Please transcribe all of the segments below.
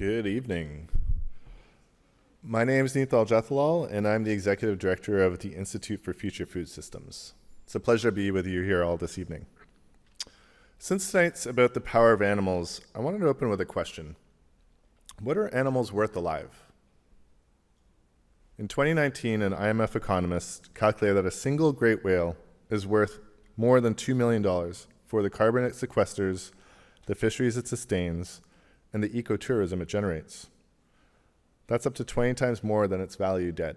Good evening. My name is Nital Jethalal, and I'm the Executive Director of the Institute for Future Food Systems. It's a pleasure to be with you here all this evening. Since tonight's about the power of animals, I wanted to open with a question. What are animals worth alive? In 2019, an IMF economist calculated that a single great whale is worth more than $2 million for the carbon it sequesters, the fisheries it sustains, and the ecotourism it generates. That's up to 20 times more than its value dead.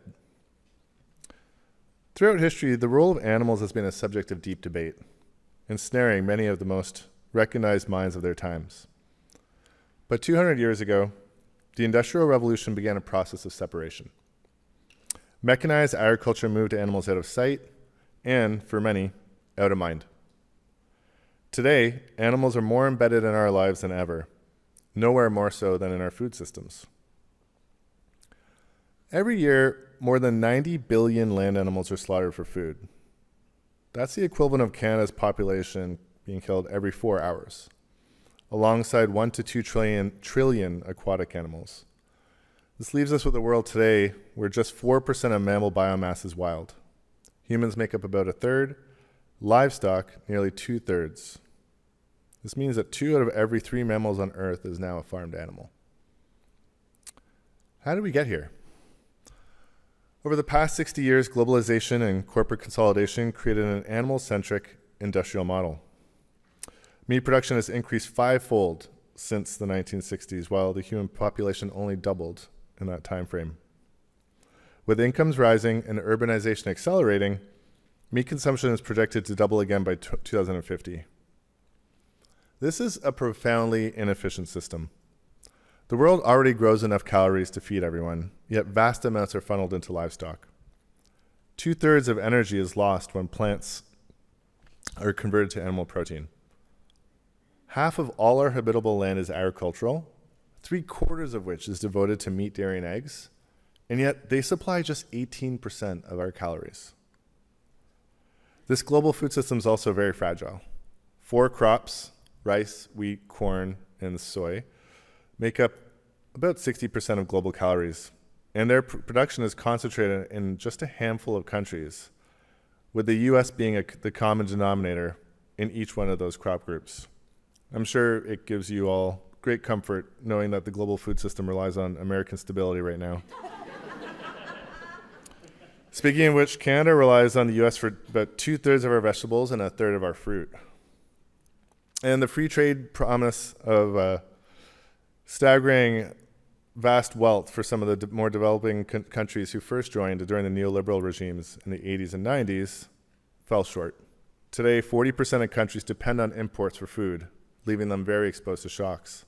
Throughout history, the role of animals has been a subject of deep debate, ensnaring many of the most recognized minds of their times. But 200 years ago, the Industrial Revolution began a process of separation. Mechanized agriculture moved animals out of sight and, for many, out of mind. Today, animals are more embedded in our lives than ever, nowhere more so than in our food systems. Every year, more than 90 billion land animals are slaughtered for food. That's the equivalent of Canada's population being killed every 4 hours, alongside 1 to 2 trillion aquatic animals. This leaves us with a world today where just 4% of mammal biomass is wild. Humans make up about a third, livestock nearly 2/3. This means that 2 out of every 3 mammals on Earth is now a farmed animal. How did we get here? Over the past 60 years, globalization and corporate consolidation created an animal-centric industrial model. Meat production has increased 5-fold since the 1960s, while the human population only doubled in that time frame. With incomes rising and urbanization accelerating, meat consumption is projected to double again by 2050. This is a profoundly inefficient system. The world already grows enough calories to feed everyone, yet vast amounts are funneled into livestock. 2/3 of energy is lost when plants are converted to animal protein. Half of all our habitable land is agricultural, 3/4 of which is devoted to meat, dairy, and eggs, and yet they supply just 18% of our calories. This global food system is also very fragile. 4 crops, rice, wheat, corn, and soy, make up about 60% of global calories, and their production is concentrated in just a handful of countries, with the US being the common denominator in each one of those crop groups. I'm sure it gives you all great comfort knowing that the global food system relies on American stability right now. Speaking of which, Canada relies on the US for about 2/3 of our vegetables and 1/3 of our fruit. And the free trade promise of staggering vast wealth for some of the more developing countries who first joined during the neoliberal regimes in the 80s and 90s fell short. Today, 40% of countries depend on imports for food, leaving them very exposed to shocks.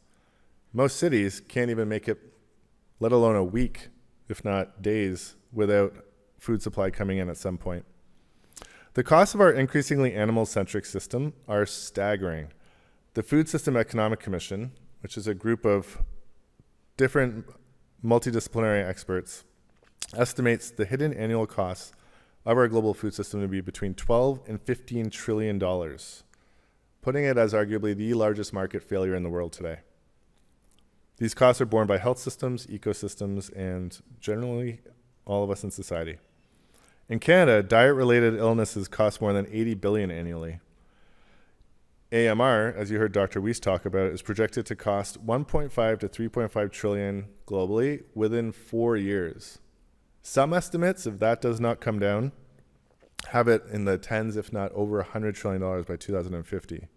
Most cities can't even make it, let alone a week, if not days, without food supply coming in at some point. The costs of our increasingly animal-centric system are staggering. The Food System Economic Commission, which is a group of different multidisciplinary experts, estimates the hidden annual costs of our global food system to be between $12 and $15 trillion, putting it as arguably the largest market failure in the world today. These costs are borne by health systems, ecosystems, and generally all of us in society. In Canada, diet-related illnesses cost more than $80 billion annually. AMR, as you heard Dr. Weiss talk about, is projected to cost 1.5 to 3.5 trillion globally within 4 years. Some estimates, if that does not come down, have it in the tens, if not over $100 trillion by 2050.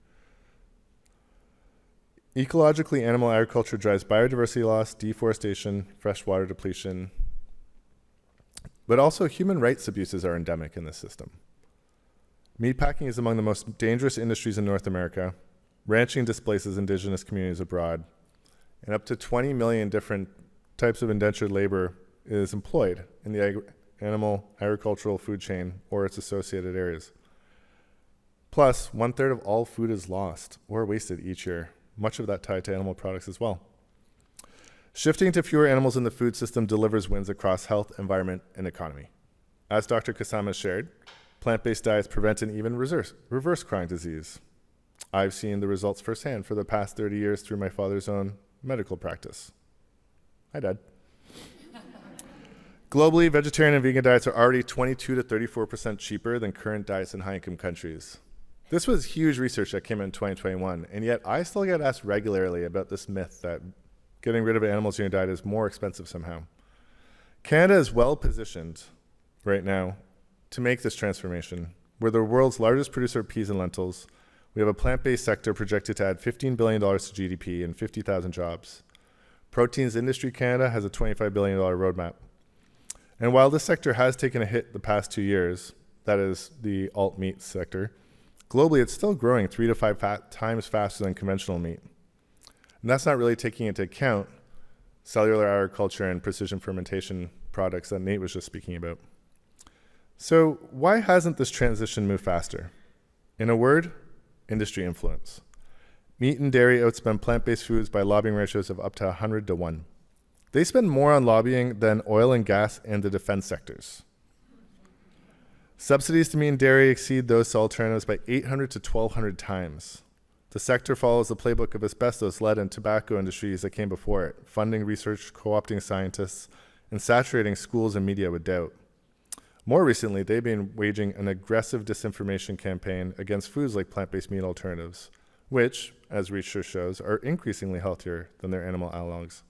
Ecologically, animal agriculture drives biodiversity loss, deforestation, freshwater depletion, but also human rights abuses are endemic in this system. Meatpacking is among the most dangerous industries in North America. Ranching displaces indigenous communities abroad, and up to 20 million different types of indentured labor is employed in the animal agricultural food chain or its associated areas. Plus, 1/3 of all food is lost or wasted each year, much of that tied to animal products as well. Shifting to fewer animals in the food system delivers wins across health, environment, and economy. As Dr. Kasama shared, plant-based diets prevent and even reverse chronic disease. I've seen the results firsthand for the past 30 years through my father's own medical practice. Hi, Dad. Globally, vegetarian and vegan diets are already 22 to 34% cheaper than current diets in high-income countries. This was huge research that came in 2021, and yet I still get asked regularly about this myth that getting rid of animals in your diet is more expensive somehow. Canada is well positioned right now to make this transformation. We're the world's largest producer of peas and lentils. We have a plant-based sector projected to add $15 billion to GDP and 50,000 jobs. Proteins Industry Canada has a $25 billion roadmap. And while this sector has taken a hit the past 2 years, that is the alt meat sector, globally it's still growing 3 to 5 times faster than conventional meat. And that's not really taking into account cellular agriculture and precision fermentation products that Nate was just speaking about. So why hasn't this transition moved faster? In a word, industry influence. Meat and dairy outspend plant-based foods by lobbying ratios of up to 100 to 1. They spend more on lobbying than oil and gas and the defense sectors. Subsidies to meat and dairy exceed those to alternatives by 800 to 1,200 times. The sector follows the playbook of asbestos, lead, and tobacco industries that came before it, funding research, co-opting scientists, and saturating schools and media with doubt. More recently, they've been waging an aggressive disinformation campaign against foods like plant-based meat alternatives, which, as research shows, are increasingly healthier than their animal analogs.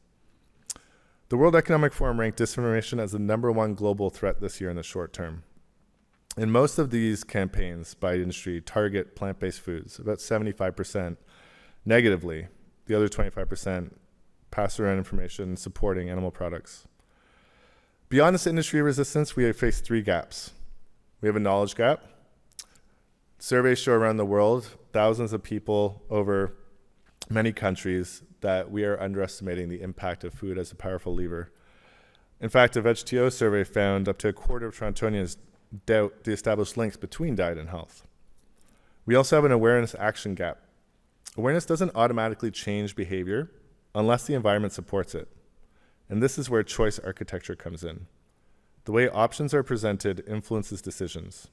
The World Economic Forum ranked disinformation as the #1 global threat this year in the short term. And most of these campaigns by industry target plant-based foods, about 75% negatively. The other 25% pass around information supporting animal products. Beyond this industry resistance, we have faced 3 gaps. We have a knowledge gap. Surveys show around the world, thousands of people over many countries, that we are underestimating the impact of food as a powerful lever. In fact, a VegTO survey found up to a quarter of Torontonians doubt the established links between diet and health. We also have an awareness action gap. Awareness doesn't automatically change behavior unless the environment supports it. And this is where choice architecture comes in. The way options are presented influences decisions.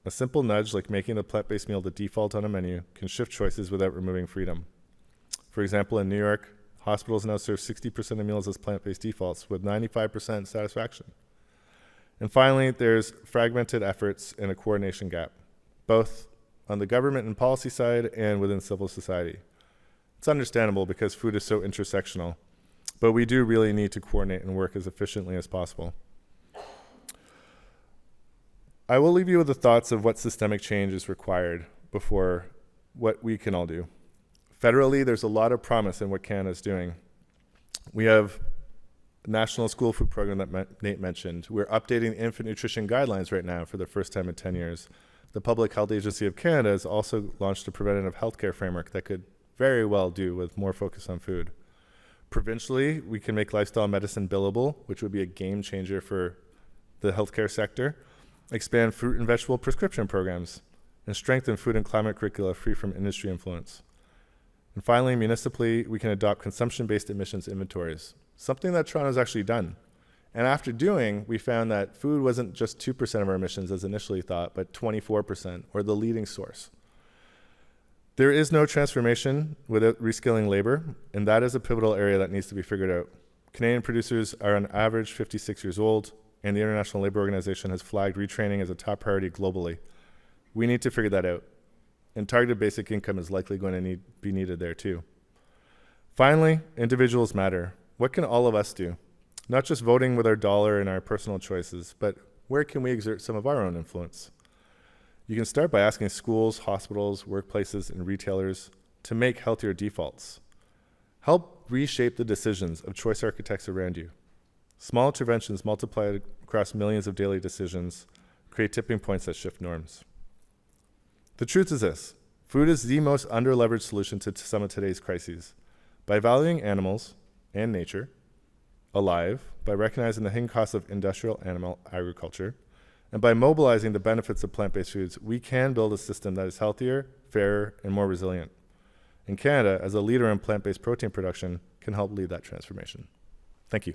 A simple nudge like making the plant-based meal the default on a menu can shift choices without removing freedom. For example, in New York, hospitals now serve 60% of meals as plant-based defaults with 95% satisfaction. And finally, there's fragmented efforts and a coordination gap, both on the government and policy side and within civil society. It's understandable because food is so intersectional, but we do really need to coordinate and work as efficiently as possible. I will leave you with the thoughts of what systemic change is required before what we can all do. Federally, there's a lot of promise in what Canada is doing. We have a national school food program that Nate mentioned. We're updating the infant nutrition guidelines right now for the first time in 10 years. The Public Health Agency of Canada has also launched a preventative healthcare framework that could very well do with more focus on food. Provincially, we can make lifestyle medicine billable, which would be a game changer for the healthcare sector, expand fruit and vegetable prescription programs, and strengthen food and climate curricula free from industry influence. And finally, municipally, we can adopt consumption-based emissions inventories, something that Toronto's actually done. And after doing, we found that food wasn't just 2% of our emissions as initially thought, but 24%, or the leading source. There is no transformation without reskilling labor, and that is a pivotal area that needs to be figured out. Canadian producers are on average 56 years old, and the International Labour Organization has flagged retraining as a top priority globally. We need to figure that out. And targeted basic income is likely going to be needed there too. Finally, individuals matter. What can all of us do? Not just voting with our dollar and our personal choices, but where can we exert some of our own influence? You can start by asking schools, hospitals, workplaces, and retailers to make healthier defaults. Help reshape the decisions of choice architects around you. Small interventions multiplied across millions of daily decisions create tipping points that shift norms. The truth is this: food is the most under-leveraged solution to some of today's crises. By valuing animals and nature alive, by recognizing the hidden costs of industrial animal agriculture, and by mobilizing the benefits of plant-based foods, we can build a system that is healthier, fairer, and more resilient. And Canada, as a leader in plant-based protein production, can help lead that transformation. Thank you.